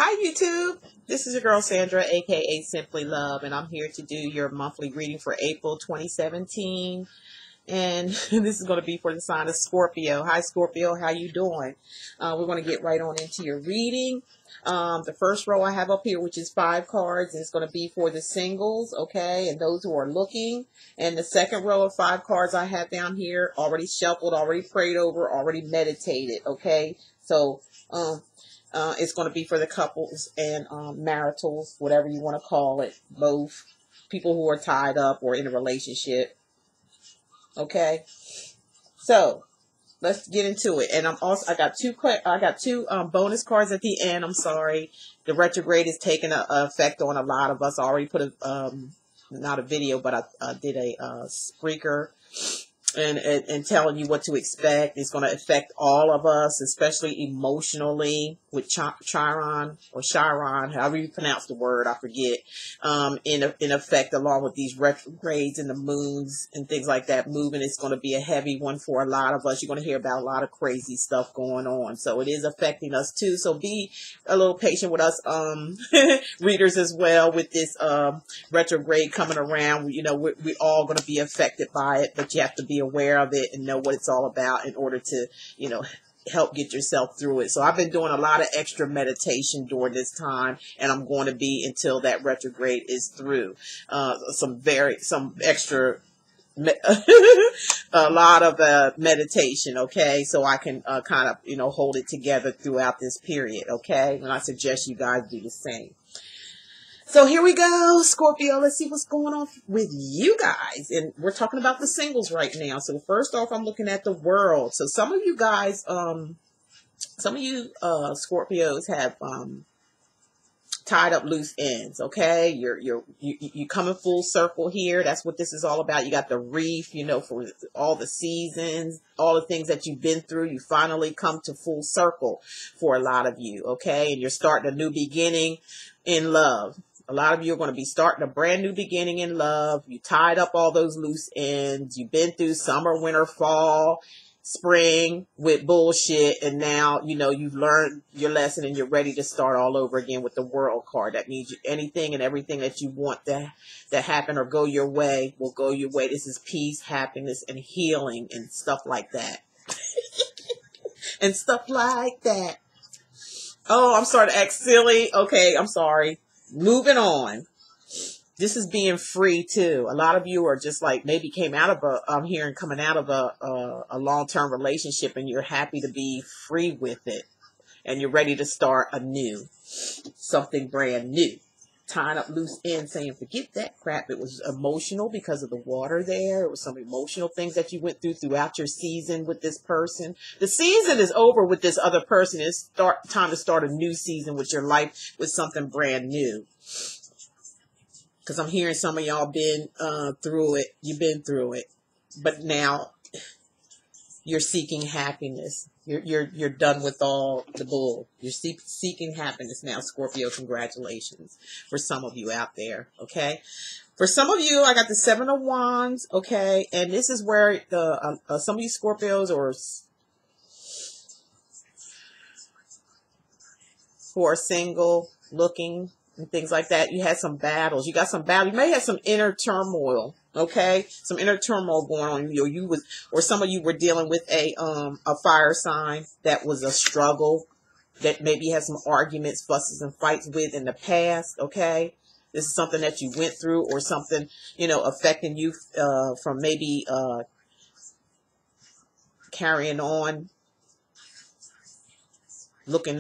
Hi YouTube, this is your girl Sandra, aka Simply Love, and I'm here to do your monthly reading for April 2017. And this is going to be for the sign of Scorpio. Hi Scorpio, how you doing? We're going to get right on into your reading. The first row I have up here, which is 5 cards, is going to be for the singles, okay, and those who are looking. And the second row of 5 cards I have down here, already shuffled, already prayed over, already meditated, okay? So, it's going to be for the couples and maritals, whatever you want to call it, both people who are tied up or in a relationship. Okay, so let's get into it. And I got two bonus cards at the end. I'm sorry, the retrograde is taking a effect on a lot of us. I already put a not a video, but I did a speaker. And telling you what to expect. It's going to affect all of us, especially emotionally, with Chiron or Chiron, however you pronounce the word, I forget, in effect, along with these retrogrades and the moons and things like that moving. It's going to be a heavy one for a lot of us. You're going to hear about a lot of crazy stuff going on. So it is affecting us too. So be a little patient with us, readers as well, with this retrograde coming around. You know, we're all going to be affected by it, but you have to be aware of it and know what it's all about in order to, you know, help get yourself through it. So I've been doing a lot of extra meditation during this time, and I'm going to be until that retrograde is through. Some extra a lot of meditation, okay, so I can kind of, you know, hold it together throughout this period, okay, and I suggest you guys do the same. So here we go, Scorpio. Let's see what's going on with you guys. And we're talking about the singles right now. So first off, I'm looking at the world. So some of you guys, some of you Scorpios have tied up loose ends, okay? You coming full circle here. That's what this is all about. You got the reef, you know, for all the seasons, all the things that you've been through. You finally come to full circle for a lot of you, okay? And you're starting a new beginning in love. A lot of you are going to be starting a brand new beginning in love. You tied up all those loose ends. You've been through summer, winter, fall, spring with bullshit. And now, you know, you've learned your lesson and you're ready to start all over again with the world card. That means anything and everything that you want to happen or go your way will go your way. This is peace, happiness, and healing and stuff like that. And stuff like that. Oh, I'm starting to act silly. Okay, I'm sorry. Moving on. This is being free too. A lot of you are just like maybe came out of I'm hearing coming out of a long-term relationship, and you're happy to be free with it, and you're ready to start anew, something brand new. Tying up loose ends, saying forget that crap. It was emotional because of the water there. It was some emotional things that you went throughout your season with this person. The season is over with this other person. It's time to start a new season with your life with something brand new. Because I'm hearing some of y'all been through it. You've been through it, but now you're seeking happiness. You're done with all the bull. You're seeking happiness now, Scorpio. Congratulations for some of you out there, okay? For some of you, I got the 7 of Wands, okay? And this is where the some of you Scorpios or who are single, looking, and things like that, you had some battles. You got some battle. You may have some inner turmoil. Okay, some inner turmoil going on. Or some of you were dealing with a fire sign that was a struggle, that maybe you had some arguments, fusses, and fights with in the past. Okay, this is something that you went through, or something, you know, affecting you from maybe carrying on, looking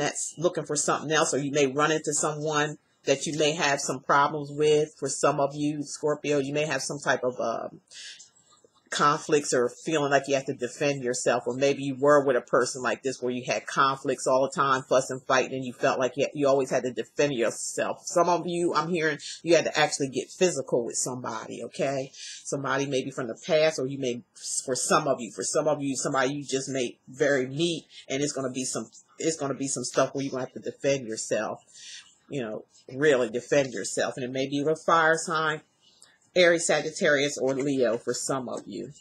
for something else, or you may run into someone that you may have some problems with. For some of you Scorpio, you may have some type of conflicts or feeling like you have to defend yourself, or maybe you were with a person like this where you had conflicts all the time, fussing, fighting, and you felt like you always had to defend yourself. Some of you, I'm hearing you had to actually get physical with somebody, okay? Somebody maybe from the past, or you may, for some of you, somebody you just made very meet, and it's going to be some stuff where you're going to have to defend yourself, you know, really defend yourself. And it may be a fire sign, Aries, Sagittarius, or Leo for some of you.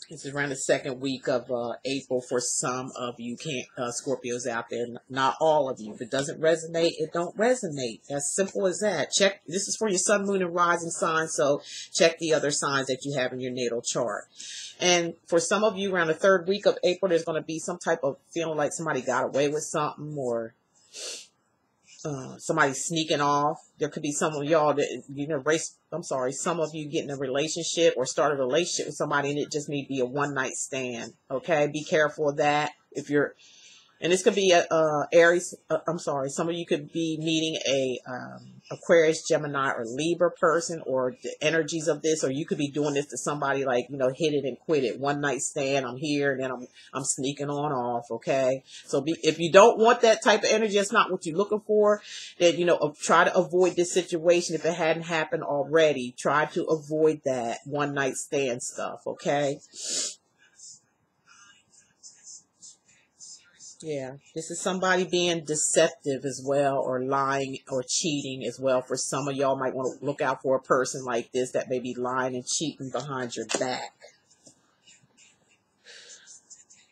This is around the second week of April for some of you Scorpios out there. Not all of you. If it doesn't resonate, it don't resonate. As simple as that. Check. This is for your sun, moon, and rising signs. So check the other signs that you have in your natal chart. And for some of you, around the third week of April, there's going to be some type of feeling like somebody got away with something, or somebody sneaking off. There could be some of y'all that, some of you get in a relationship or start a relationship with somebody and it just may be a one-night stand. Okay, be careful of that. And this could be Aries. Some of you could be meeting a Aquarius, Gemini, or Libra person, or the energies of this, or you could be doing this to somebody like, hit it and quit it. One night stand. I'm here and then I'm sneaking on off. Okay. So if you don't want that type of energy, that's not what you're looking for, then, try to avoid this situation. If it hadn't happened already, try to avoid that one night stand stuff. Okay. Yeah, this is somebody being deceptive as well, or lying or cheating as well. For some of y'all might want to look out for a person like this that may be lying and cheating behind your back.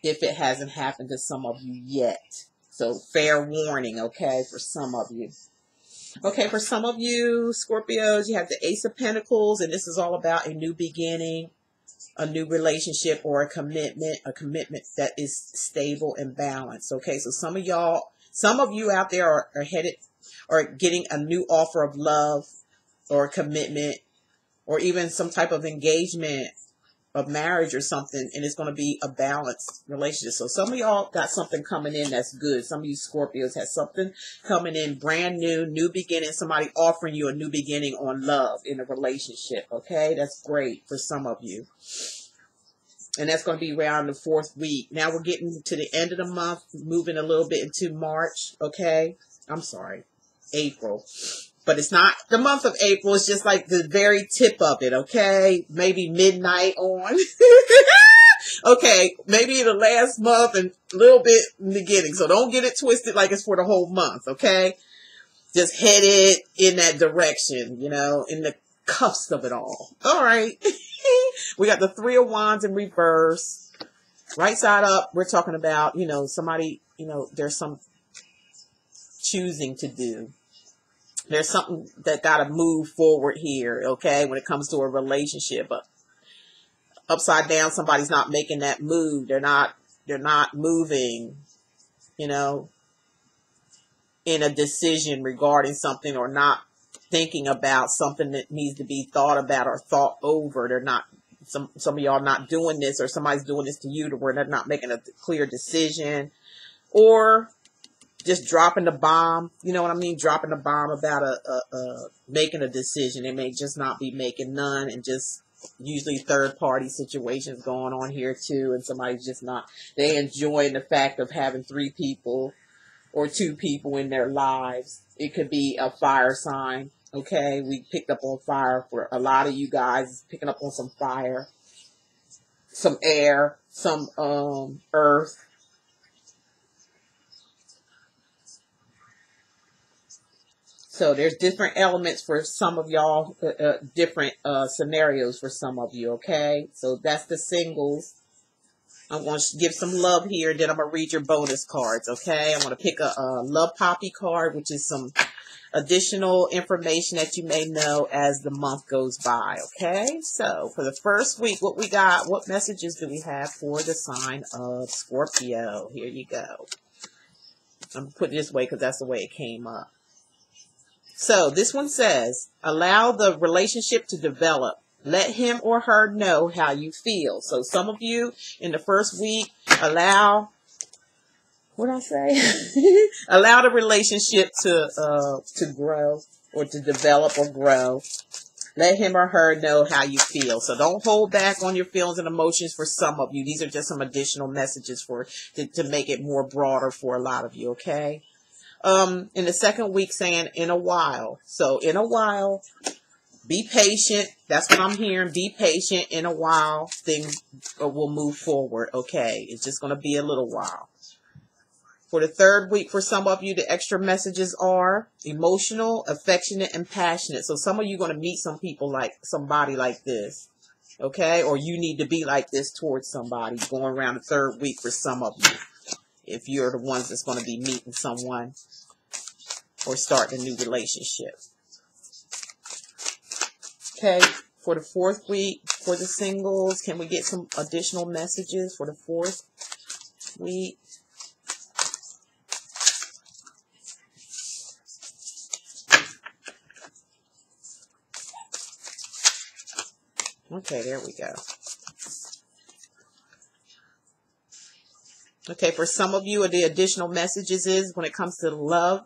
If it hasn't happened to some of you yet. So fair warning, okay, for some of you. Okay, for some of you Scorpios, you have the Ace of Pentacles, and this is all about a new beginning, a new relationship, or a commitment that is stable and balanced. Okay, so some of you out there are headed or getting a new offer of love or commitment, or even some type of engagement of marriage or something, and it's going to be a balanced relationship. So some of y'all got something coming in that's good. Some of you Scorpios have something coming in brand new beginning, somebody offering you a new beginning on love in a relationship. Okay, that's great for some of you. And that's going to be around the fourth week. Now we're getting to the end of the month, moving a little bit into March. Okay, I'm sorry, April. But it's not the month of April. It's just like the very tip of it, okay? Maybe midnight on. Okay, maybe the last month and a little bit in the beginning. So don't get it twisted like it's for the whole month, okay? Just headed in that direction, in the cuffs of it all. All right. We got the Three of Wands in reverse. Right side up, we're talking about, somebody, there's some choosing to do. There's something that got to move forward here, okay, when it comes to a relationship. But upside down, somebody's not making that move. They're not moving, in a decision regarding something, or not thinking about something that needs to be thought about or thought over. They're not, some of y'all not doing this, or somebody's doing this to you to where they're not making a clear decision, or just dropping the bomb, you know what I mean? Dropping the bomb about making a decision. They may just not be making none, and just usually third party situations going on here too. And somebody's just not, they enjoying the fact of having 3 people or 2 people in their lives. It could be a fire sign. Okay. We picked up on fire for a lot of you guys, picking up on some fire, some air, some, earth. So there's different elements for some of y'all, different scenarios for some of you, okay? So that's the singles. I'm going to give some love here, then I'm going to read your bonus cards, okay? I'm going to pick a Love Poppy card, which is some additional information that you may know as the month goes by, okay? So for the first week, what we got, what messages do we have for the sign of Scorpio? Here you go. I'm going to put it this way because that's the way it came up. So this one says, allow the relationship to develop. Let him or her know how you feel. So some of you in the first week, allow, what did I say? Allow the relationship to grow, or to develop or grow. Let him or her know how you feel. So don't hold back on your feelings and emotions for some of you. These are just some additional messages to make it more broader for a lot of you, okay? In the second week saying in a while. So in a while, be patient. That's what I'm hearing. Be patient. In a while, things will move forward. Okay. It's just going to be a little while. For the third week, for some of you, the extra messages are emotional, affectionate, and passionate. So some of you are going to meet somebody like this. Okay? Or you need to be like this towards somebody, going around the third week for some of you. If you're the ones that's going to be meeting someone or starting a new relationship. Okay? For the fourth week, for the singles, can we get some additional messages for the fourth week? Okay, there we go. Okay, for some of you, the additional messages is when it comes to love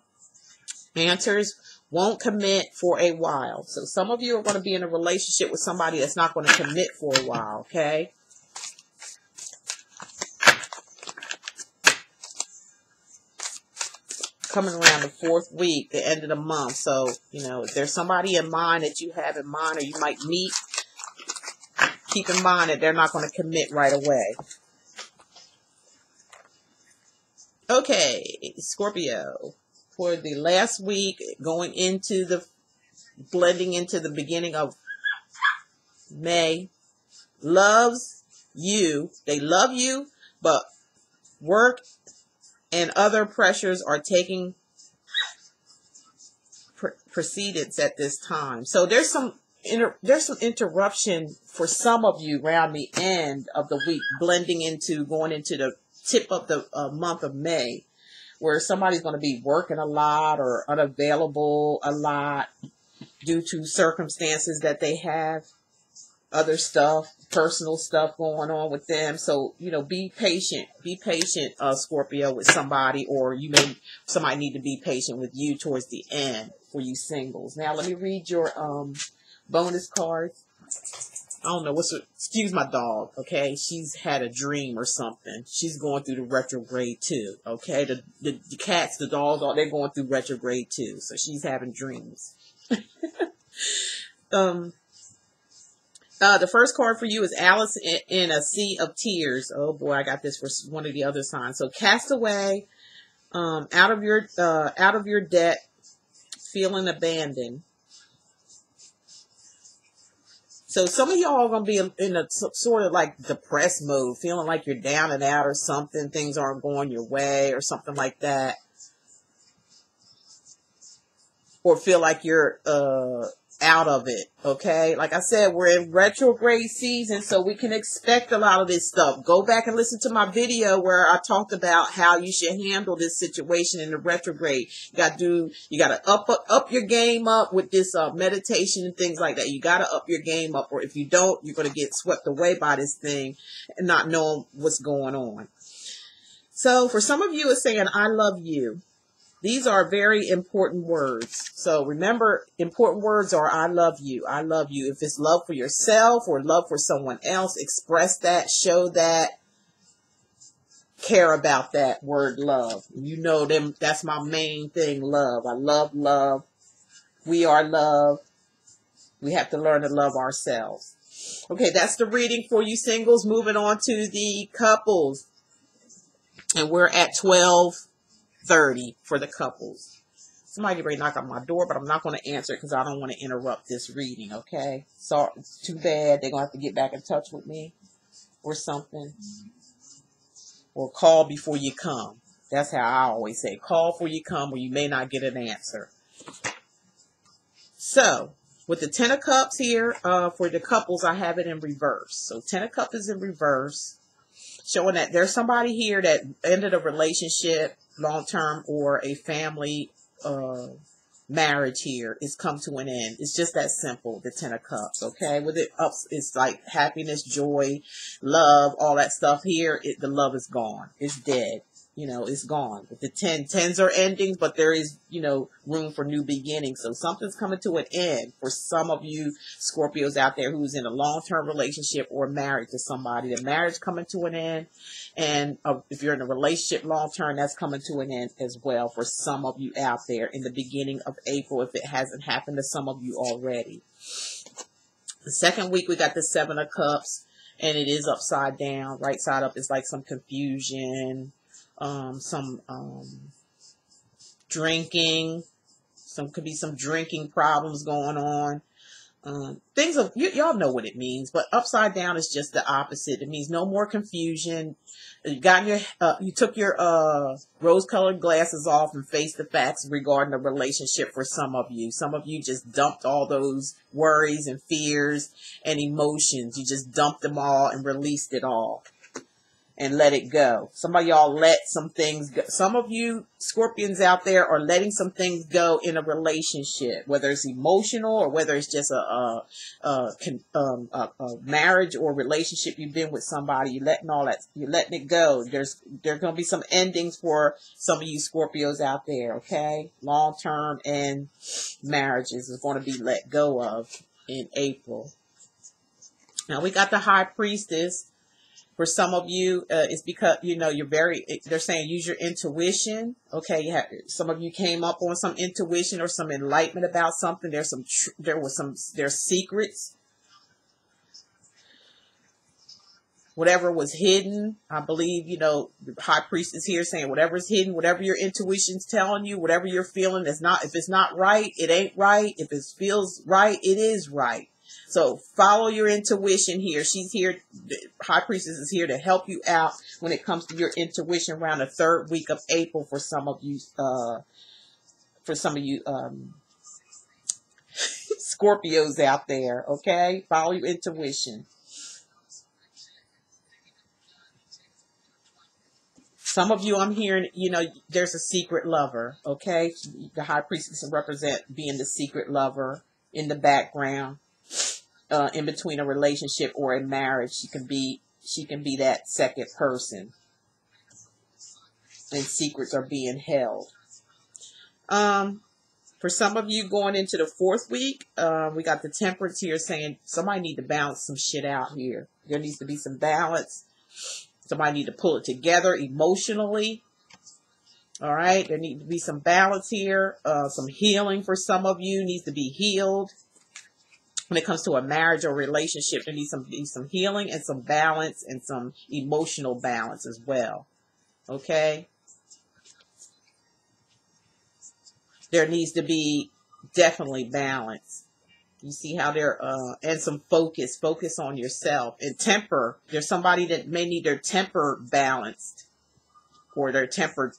answers, won't commit for a while. So some of you are going to be in a relationship with somebody that's not going to commit for a while, okay? Coming around the fourth week, the end of the month. So, you know, if there's somebody in mind that you have in mind or you might meet, keep in mind that they're not going to commit right away. Okay, Scorpio. For the last week, going into the, blending into the beginning of May, loves you. They love you, but work and other pressures are taking precedence at this time. So there's some interruption for some of you around the end of the week, blending into, going into the tip of the month of May, where somebody's going to be working a lot or unavailable a lot due to circumstances that they have, other stuff, personal stuff going on with them. So, you know, be patient, Scorpio, with somebody, or somebody need to be patient with you towards the end for you singles. Now, let me read your bonus cards. I don't know excuse my dog, okay? She's had a dream or something. She's going through the retrograde too, okay? The cats, the dogs, they're going through retrograde too. So she's having dreams. The first card for you is Alice in a Sea of Tears. Oh boy, I got this for one of the other signs. So cast away, out of your debt, feeling abandoned. So some of y'all are going to be in a sort of like depressed mode, feeling like you're down and out or something. Things aren't going your way or something like that. Or feel like you're out of it, okay? Like I said, we're in retrograde season, so we can expect a lot of this stuff. Go back and listen to my video where I talked about how you should handle this situation in the retrograde. You got to up your game up with this meditation and things like that. You got to up your game up, or if you don't, you're going to get swept away by this thing and not knowing what's going on. So for some of you, it's saying, I love you. These are very important words. So remember, important words are I love you. I love you. If it's love for yourself or love for someone else, express that, show that, care about that word love. You know them. That's my main thing, love. I love love. We are love. We have to learn to love ourselves. Okay, that's the reading for you singles. Moving on to the couples. And we're at 12:30 for the couples. Somebody get ready to knock on my door, but I'm not going to answer it because I don't want to interrupt this reading, okay? So it's too bad. They're going to have to get back in touch with me or something. Or call before you come. That's how I always say. Call before you come, or you may not get an answer. So, with the Ten of Cups here, for the couples, I have it in reverse. So, Ten of Cups is in reverse, showing that there's somebody here that ended a relationship, long-term, or a family marriage here is come to an end. It's just that simple, the Ten of Cups, okay? With it ups, it's like happiness, joy, love, all that stuff here. The love is gone. It's dead. You know, it's gone. With the tens are endings, but there is, you know, room for new beginnings. So something's coming to an end for some of you Scorpios out there who's in a long-term relationship or married to somebody. The marriage coming to an end. And if you're in a relationship long-term, that's coming to an end as well for some of you out there in the beginning of April, if it hasn't happened to some of you already. The second week, we got the Seven of Cups, and it is upside down. Right side up is like some confusion, some drinking. Could be some drinking problems going on. Things of y'all know what it means, but upside down is just the opposite. It means no more confusion. You took your rose-colored glasses off and faced the facts regarding the relationship. For some of you just dumped all those worries and fears and emotions. You just dumped them all and released it all and let it go. Some of y'all let some things go. Some of you Scorpions out there are letting some things go in a relationship, whether it's emotional or whether it's just a marriage or relationship you've been with somebody. You're letting it go. There's going to be some endings for some of you Scorpios out there, okay? Long-term and marriages is going to be let go of in April. Now we got the High Priestess. For some of you, it's because, they're saying use your intuition. Okay. Some of you came up on some intuition or some enlightenment about something. There's secrets. Whatever was hidden, I believe, the High Priestess here saying whatever's hidden, whatever your intuition's telling you, whatever you're feeling, if it's not right, it ain't right. If it feels right, it is right. So follow your intuition here. She's here. The High Priestess is here to help you out when it comes to your intuition around the 3rd week of April for some of you, Scorpios out there. Okay. Follow your intuition. Some of you, I'm hearing, there's a secret lover. Okay. The High Priestess represent being the secret lover in the background. In between a relationship or a marriage, she can be that second person, and secrets are being held. For some of you going into the 4th week, we got the Temperance here saying somebody need to balance some shit out here. There needs to be some balance. Somebody need to pull it together emotionally. All right, there needs to be some balance here. Some healing for some of you needs to be healed. When it comes to a marriage or relationship, there needs some healing and some balance and some emotional balance as well. Okay? There needs to be definitely balance. You see how and some focus on yourself. And temper. There's somebody that may need their temper balanced or their tempered.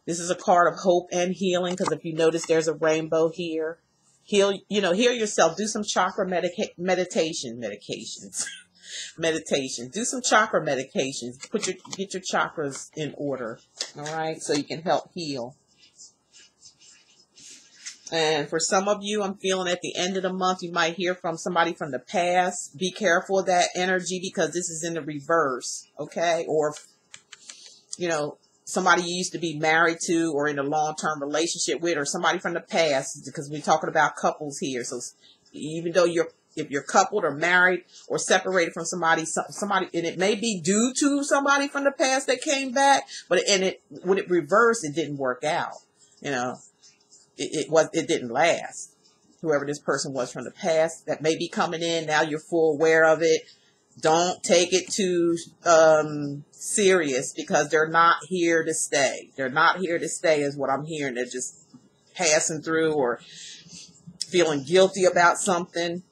This is a card of hope and healing, because if you notice, there's a rainbow here. Heal yourself. Do some chakra meditation. Do some chakra meditations. Get your chakras in order. All right. So you can help heal. And for some of you, I'm feeling at the end of the month, you might hear from somebody from the past. Be careful of that energy, because this is in the reverse. Okay. Or, somebody you used to be married to or in a long-term relationship with, or somebody from the past, because we're talking about couples here. So even though if you're coupled or married or separated from somebody, and it may be due to somebody from the past that came back, but when it reversed, it didn't work out. It didn't last. Whoever this person was from the past that may be coming in, now you're full aware of it. Don't take it too serious, because they're not here to stay. They're not here to stay is what I'm hearing. They're just passing through or feeling guilty about something,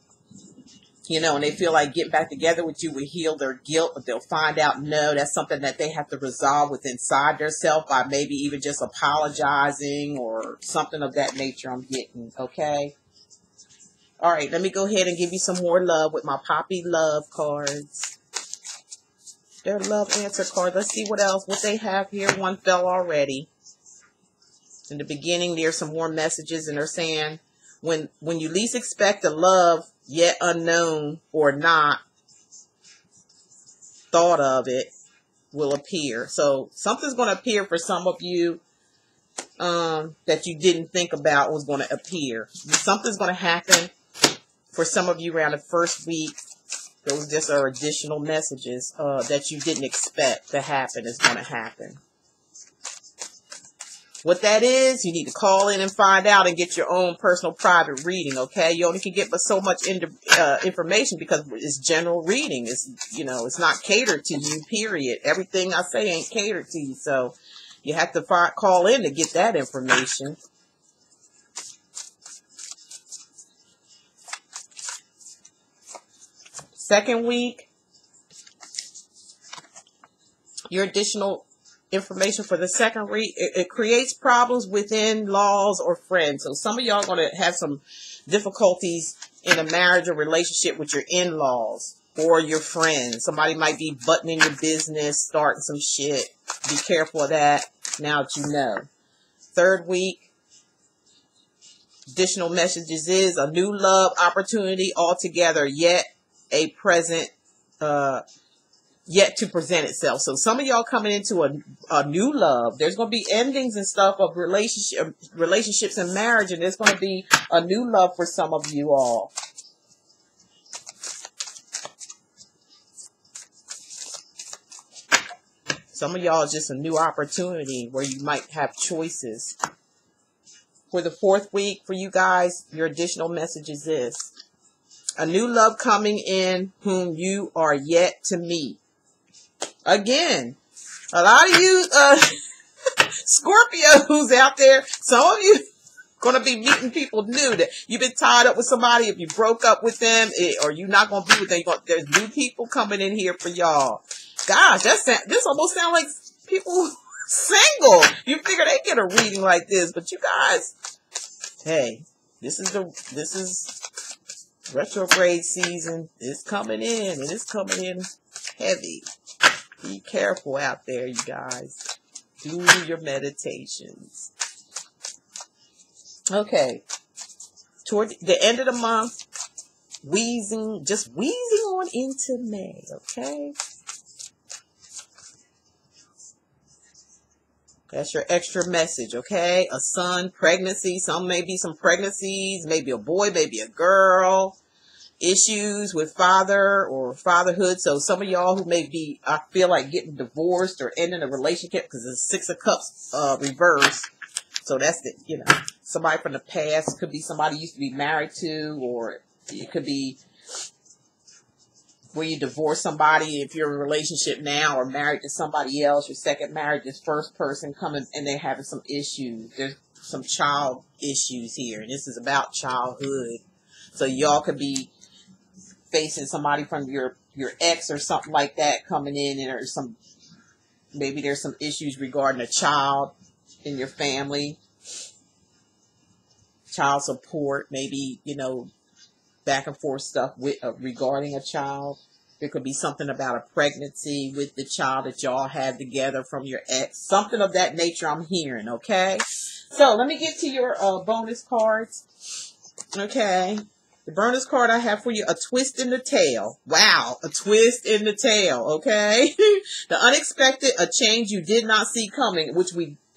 and they feel like getting back together with you will heal their guilt, but they'll find out, no, that's something that they have to resolve with inside themselves by maybe even just apologizing or something of that nature I'm getting, okay? All right, let me go ahead and give you some more love with my Poppy Love cards. Their love answer card. Let's see what they have here. One fell already. In the beginning, there's some more messages, and they're saying, when you least expect a love, yet unknown or not thought of, it will appear. So something's going to appear for some of you that you didn't think about was going to appear. Something's going to happen for some of you around the 1st week. Those just are additional messages that you didn't expect to happen is going to happen. What that is, you need to call in and find out and get your own personal private reading, okay? You only can get but so much information, because it's general reading. It's not catered to you, period. Everything I say ain't catered to you, so you have to call in to get that information. Second week, your additional information for the second week, it creates problems within laws or friends. So some of y'all are going to have some difficulties in a marriage or relationship with your in-laws or your friends. Somebody might be butting in your business, starting some shit. Be careful of that now that you know. Third week, additional messages is a new love opportunity altogether, yet a present, yet to present itself. So some of y'all coming into a new love. There's going to be endings and stuff of relationships and marriage, and there's going to be a new love for some of you all. Some of y'all is just a new opportunity where you might have choices. For the fourth week for you guys, your additional message is this: a new love coming in whom you are yet to meet. Again, a lot of you Scorpios out there, some of you going to be meeting people new that you've been tied up with somebody. If you broke up with them or you're not going to be with them, there's new people coming in here for y'all. Gosh, this almost sounds like people single. You figure they get a reading like this, but you guys, hey, this is retrograde season. It's coming in, and it's coming in heavy. Be careful out there, you guys. Do your meditations. Okay. Toward the end of the month, just wheezing on into May, okay? That's your extra message, okay? A son, pregnancy, maybe some pregnancies, maybe a boy, maybe a girl. Issues with father or fatherhood. So some of y'all who may be, I feel like, getting divorced or ending a relationship because it's Six of Cups reverse. So that's somebody from the past. Could be somebody you used to be married to, or it could be where you divorce somebody if you're in a relationship now or married to somebody else, your second marriage, this first person coming and they're having some issues. There's some child issues here, and this is about childhood. So y'all could be facing somebody from your ex or something like that coming in, and maybe there's some issues regarding a child in your family, child support, maybe, back and forth stuff with regarding a child. There could be something about a pregnancy with the child that y'all had together from your ex, something of that nature I'm hearing. Okay, so let me get to your bonus cards. Okay, the bonus card I have for you, a twist in the tail. Wow, a twist in the tail. Okay, the unexpected, a change you did not see coming,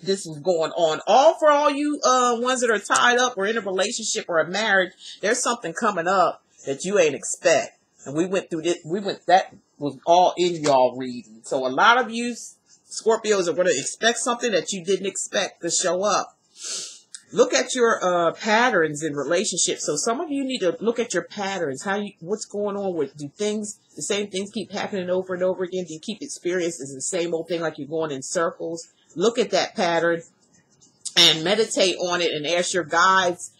this was going on. For all you ones that are tied up or in a relationship or a marriage, there's something coming up that you ain't expect. And we went through this. That was all in y'all reading. So a lot of you Scorpios are going to expect something that you didn't expect to show up. Look at your patterns in relationships. So some of you need to look at your patterns. What's going on with, the same things keep happening over and over again? Do you keep experiencing the same old thing like you're going in circles? Look at that pattern and meditate on it and ask your guides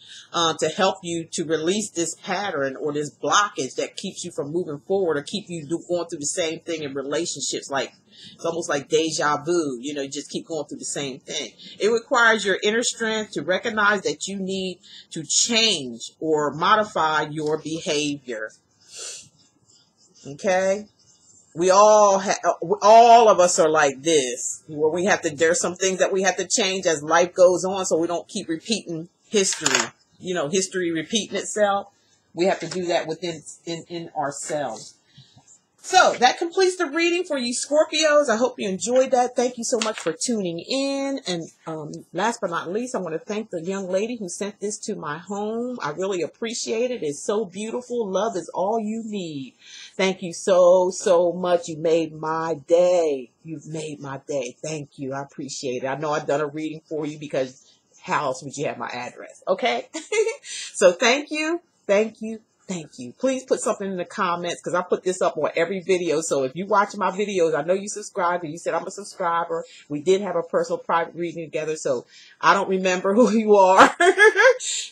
to help you to release this pattern or this blockage that keeps you from moving forward or keep you going through the same thing in relationships. Like, it's almost like deja vu. You just keep going through the same thing. It requires your inner strength to recognize that you need to change or modify your behavior. Okay? All of us are like this, where there's some things that we have to change as life goes on so we don't keep repeating history. History repeating itself. We have to do that in ourselves. So that completes the reading for you Scorpios. I hope you enjoyed that. Thank you so much for tuning in. And last but not least, I want to thank the young lady who sent this to my home. I really appreciate it. It's so beautiful. Love is all you need. Thank you so, so much. You made my day. You've made my day. Thank you. I appreciate it. I know I've done a reading for you because how else would you have my address? Okay. So thank you. Thank you. Thank you. Please put something in the comments because I put this up on every video. So if you watch my videos, I know you subscribed and you said I'm a subscriber. We did have a personal private reading together. So I don't remember who you are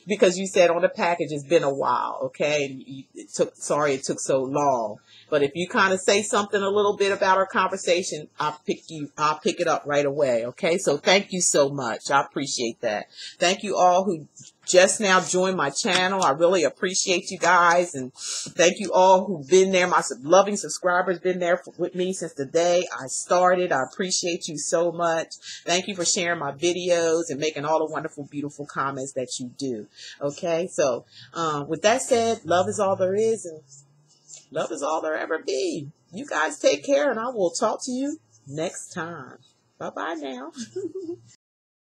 because you said on the package it's been a while. Okay. And sorry it took so long. But if you kind of say something a little bit about our conversation, I'll pick it up right away. Okay. So thank you so much. I appreciate that. Thank you all who just now joined my channel. I really appreciate you guys. And thank you all who've been there. My loving subscribers been there with me since the day I started. I appreciate you so much. Thank you for sharing my videos and making all the wonderful, beautiful comments that you do. Okay. So, with that said, love is all there is and love is all there ever be. You guys take care and I will talk to you next time. Bye-bye now.